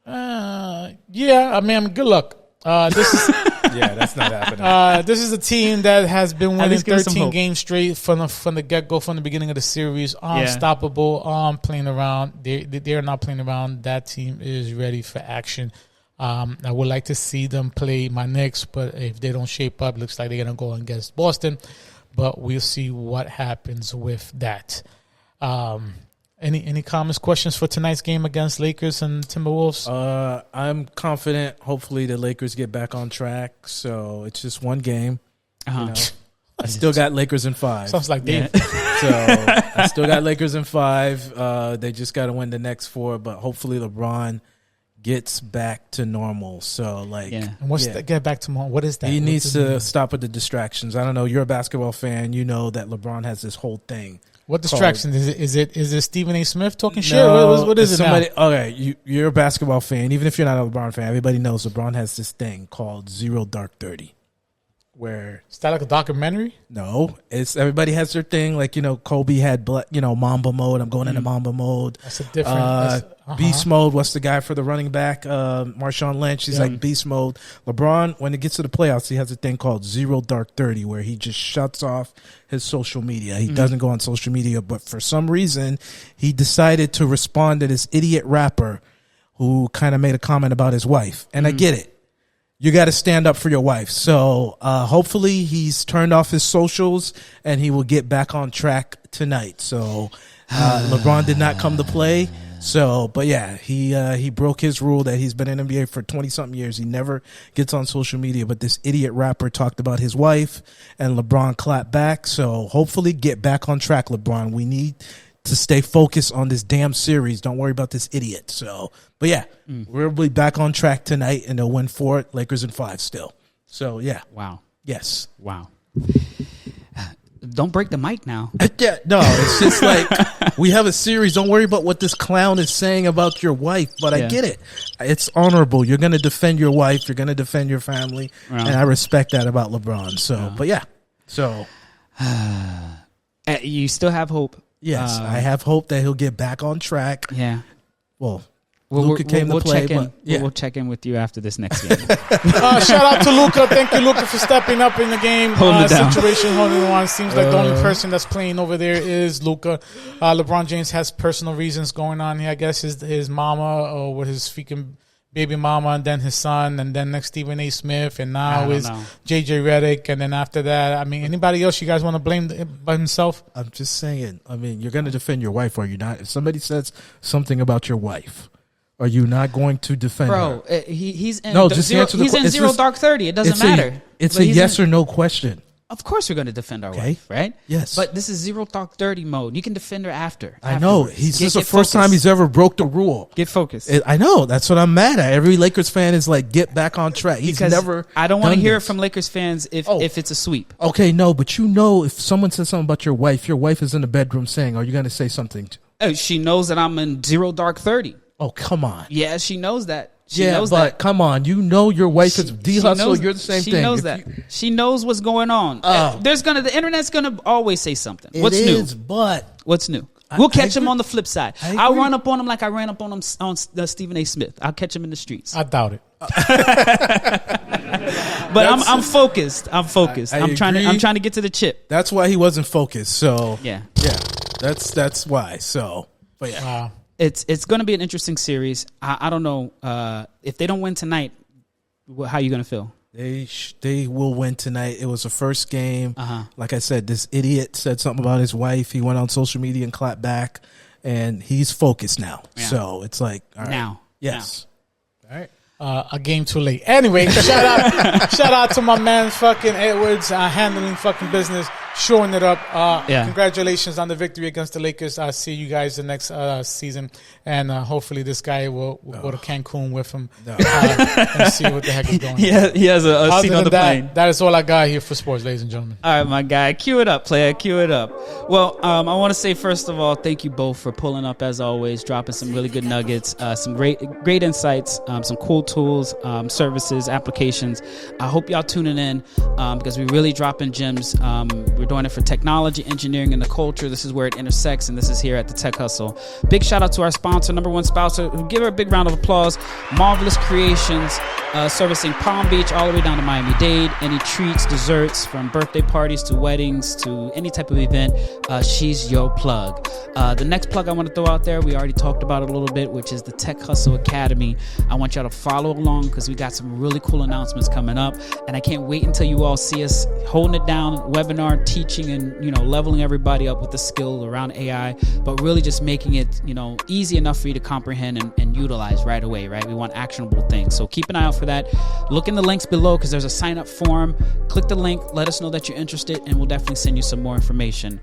Yeah, I mean, good luck. This is that's not happening. This is a team that has been winning 13 games straight from the get-go, from the beginning of the series. Unstoppable, playing around. They're not playing around. That team is ready for action. I would like to see them play my Knicks, but if they don't shape up, looks like they're going to go against Boston. But we'll see what happens with that. Any comments, questions for tonight's game against Lakers and Timberwolves? I'm confident. Hopefully the Lakers get back on track. So it's just one game. I still got Lakers in 5. Sounds like Dave. So I still got Lakers in 5. They just got to win the next 4. But hopefully LeBron gets back to normal. So and what's that? Get back to normal. What is that? He needs to stop with the distractions. I don't know. You're a basketball fan. You know that LeBron has this whole thing. What distraction is it? Is it Stephen A. Smith talking shit? What is it now? Okay, you're a basketball fan. Even if you're not a LeBron fan, everybody knows LeBron has this thing called 0 Dark 30. Where is that like a documentary? No, it's everybody has their thing. Like Kobe had Mamba mode. I'm going into Mamba mode. That's a different beast mode. What's the guy for the running back? Marshawn Lynch. He's like beast mode. LeBron, when it gets to the playoffs, he has a thing called 0 Dark 30, where he just shuts off his social media. He doesn't go on social media, but for some reason, he decided to respond to this idiot rapper who kind of made a comment about his wife. And I get it. You got to stand up for your wife. So hopefully he's turned off his socials and he will get back on track tonight. So LeBron did not come to play. So, but yeah, he broke his rule that he's been in NBA for 20-something years. He never gets on social media, but this idiot rapper talked about his wife and LeBron clapped back. So hopefully get back on track, LeBron. We need to stay focused on this damn series. Don't worry about this idiot. So, but yeah, we'll be back on track tonight and they'll win 4, Lakers in 5 still. So yeah. Wow. Yes. Wow. Don't break the mic now. Yeah, no, it's just like we have a series. Don't worry about what this clown is saying about your wife. But I get it. It's honorable. You're going to defend your wife. You're going to defend your family. And I respect that about LeBron. So, but yeah. So. You still have hope. Yes, I have hope that he'll get back on track. Yeah. Well, Luka came to play. We'll check in with you after this next game. Shout out to Luka. Thank you, Luka, for stepping up in the game. Situation holding on. Seems like the only person that's playing over there is Luka. LeBron James has personal reasons going on here. I guess his mama or with his freaking baby mama, and then his son, and then next Stephen A. Smith, and now is J.J. Redick, and then after that, I mean, anybody else you guys want to blame by himself? I'm just saying. I mean, you're going to defend your wife, are you not? If somebody says something about your wife, are you not going to defend her? Bro, he's in he's in Zero Dark 30. It doesn't matter. It's a yes or no question. Of course we're going to defend our wife, right? Yes. But this is Zero Dark 30 mode. You can defend her after. I know. This is the first time he's ever broke the rule. Get focused. I know. That's what I'm mad at. Every Lakers fan is like, get back on track. He's never I don't want to hear it from Lakers fans if it's a sweep. Okay, no, but you know if someone says something about your wife is in the bedroom saying, are you going to say something? She knows that I'm in Zero Dark 30. Oh, come on. Yeah, she knows that. She knows that. Come on. You know your wife is D-Hustle. You're the same thing. She knows that. She knows what's going on. The internet's gonna always say something. What's new? But what's new? We'll catch him on the flip side. I'll run up on him like I ran up on him on Stephen A. Smith. I'll catch him in the streets. I doubt it. But I'm focused. I'm trying to get to the chip. That's why he wasn't focused. So yeah. That's why. So, but yeah. Wow. It's going to be an interesting series. I don't know if they don't win tonight. How are you going to feel? They will win tonight. It was the first game. Like I said, this idiot said something about his wife. He went on social media and clapped back, and he's focused now. Yeah. So it's like all right. Now. Yes. Now. All right. A game too late. Anyway, shout out to my man fucking Edwards handling fucking business, showing it up. Congratulations on the victory against the Lakers. I'll see you guys the next season, and hopefully this guy will go to Cancun with him and see what the heck is going on. Yeah, he has a seat on the plane. That is all I got here for sports, ladies and gentlemen. All right, my guy. Cue it up, player. Cue it up. Well, I want to say, first of all, thank you both for pulling up, as always, dropping some really good nuggets, some great insights, some cool tools, services, applications. I hope y'all tuning in because we really dropping gems. We're doing it for technology, engineering, and the culture. This is where it intersects, and this is here at the Tech Hustle. Big shout out to our sponsor, number one sponsor. Give her a big round of applause. Marvelous Creations, servicing Palm Beach all the way down to Miami-Dade. Any treats, desserts, from birthday parties to weddings to any type of event, she's your plug. The next plug I want to throw out there, we already talked about it a little bit, which is the Tech Hustle Academy. I want y'all to follow along because we got some really cool announcements coming up, and I can't wait until you all see us holding it down, webinar, teaching, and leveling everybody up with the skill around AI, but really just making it easy enough for you to comprehend and utilize right away. Right, we want actionable things, so keep an eye out for that. Look in the links below because there's a sign up form. Click the link, let us know that you're interested, and we'll definitely send you some more information.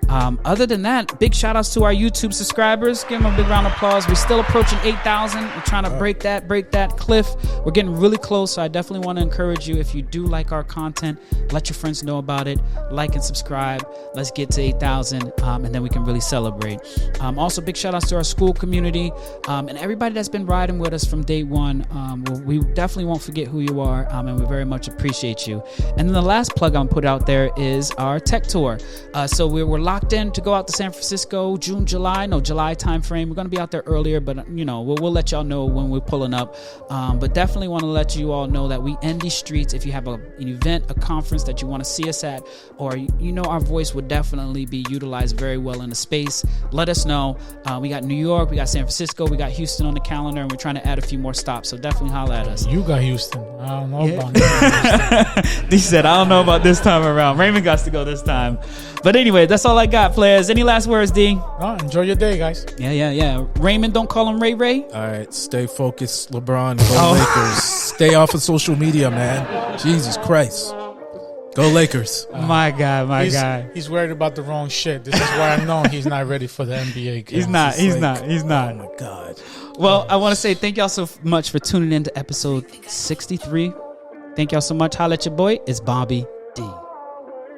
Other than that, big shout outs to our YouTube subscribers. Give them a big round of applause. We're still approaching 8,000. We're trying to break that cliff. We're getting really close, so I definitely want to encourage you, if you do like our content, let your friends know about it. Like and subscribe. Let's get to 8,000, and then we can really celebrate. Also, big shout outs to our school community and everybody that's been riding with us from day one. We definitely won't forget who you are, and we very much appreciate you. And then the last plug I'm put out there is our tech tour. So we're live locked in to go out to San Francisco, July timeframe. We're going to be out there earlier, but we'll let y'all know when we're pulling up. But definitely want to let you all know that we in these streets. If you have an event, a conference that you want to see us at, or our voice would definitely be utilized very well in the space, let us know. We got New York, we got San Francisco, we got Houston on the calendar, and we're trying to add a few more stops. So definitely holler at us. You got Houston. I don't know about Houston. He said, I don't know about this time around. Raymond got to go this time. But anyway, that's all I got, players. Any last words, D? Enjoy your day, guys. Yeah. Raymond, don't call him Ray Ray. All right, stay focused, LeBron. Go Lakers. Stay off of social media, man. Jesus Christ. Go Lakers. My guy. He's worried about the wrong shit. This is why I know he's not ready for the NBA. He's not. Oh, my God. Well, I want to say thank y'all so much for tuning in to episode 63. Thank y'all so much. Holla at your boy. It's Bobby D.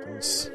Peace.